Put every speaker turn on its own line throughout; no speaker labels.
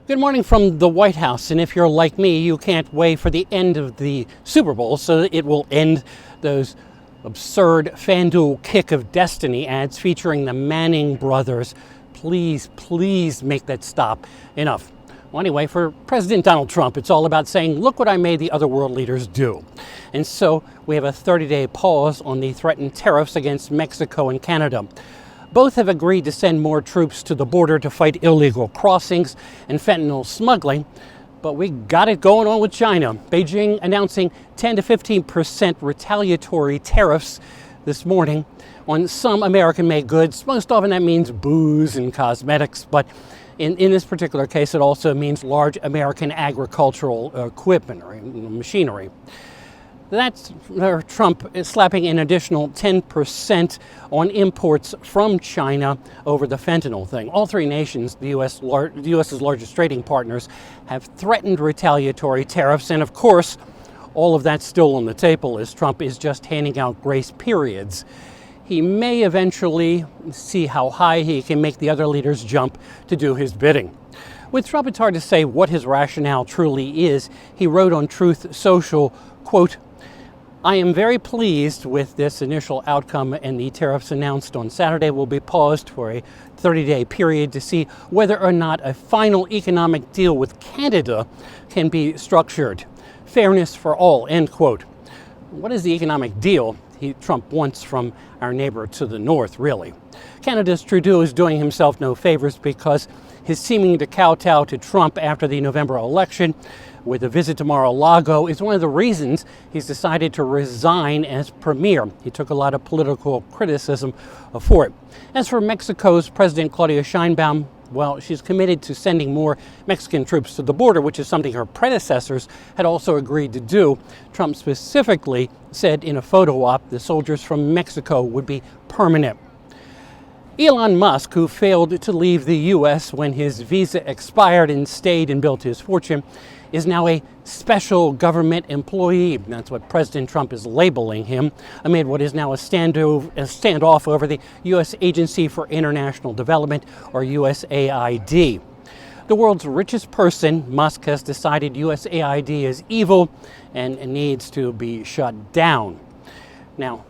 Good morning from the White House, and if you're like me, you can't wait for the end of the Super Bowl so that it will end those absurd FanDuel Kick of Destiny ads featuring the Manning brothers. Please, please make that stop. Enough. Well, anyway, for President Donald Trump, it's all about saying, look what I made the other world leaders do. And so we have a 30-day pause on the threatened tariffs against Mexico and Canada. Both have agreed to send more troops to the border to fight illegal crossings and fentanyl smuggling. But we got it going on with China. Beijing announcing 10 to 15% retaliatory tariffs this morning on some American-made goods. Most often that means booze and cosmetics, but in this particular case, it also means large American agricultural equipment or machinery. That's Trump is slapping an additional 10% on imports from China over the fentanyl thing. All three nations, the U.S.'s largest trading partners, have threatened retaliatory tariffs. And of course, all of that's still on the table as Trump is just handing out grace periods. He may eventually see how high he can make the other leaders jump to do his bidding. With Trump, it's hard to say what his rationale truly is. He wrote on Truth Social, quote, I am very pleased with this initial outcome, and the tariffs announced on Saturday will be paused for a 30-day period to see whether or not a final economic deal with Canada can be structured. Fairness for all, end quote. What is the economic deal Trump wants from our neighbor to the north, really? Canada's Trudeau is doing himself no favors because his seeming to kowtow to Trump after the November election with a visit to Mar-a-Lago is one of the reasons he's decided to resign as premier. He took a lot of political criticism for it. As for Mexico's President Claudia Sheinbaum, well, she's committed to sending more Mexican troops to the border, which is something her predecessors had also agreed to do. Trump specifically said in a photo op the soldiers from Mexico would be permanent. Elon Musk, who failed to leave the U.S. when his visa expired and stayed and built his fortune, is now a special government employee. That's what President Trump is labeling him, amid what is now a standoff over the U.S. Agency for International Development, or USAID. The world's richest person, Musk has decided USAID is evil and needs to be shut down. Now,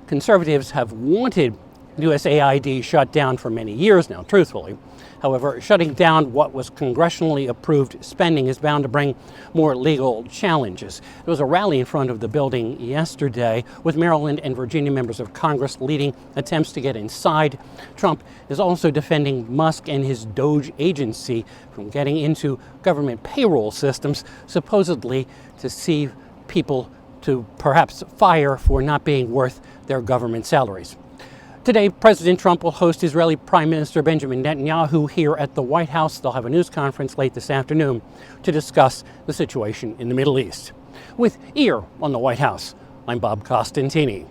conservatives have wanted USAID shut down for many years now, truthfully. However, shutting down what was congressionally approved spending is bound to bring more legal challenges. There was a rally in front of the building yesterday with Maryland and Virginia members of Congress leading attempts to get inside. Trump is also defending Musk and his DOGE agency from getting into government payroll systems, supposedly to see people to perhaps fire for not being worth their government salaries. Today, President Trump will host Israeli Prime Minister Benjamin Netanyahu here at the White House. They'll have a news conference late this afternoon to discuss the situation in the Middle East. With Ear on the White House, I'm Bob Costantini.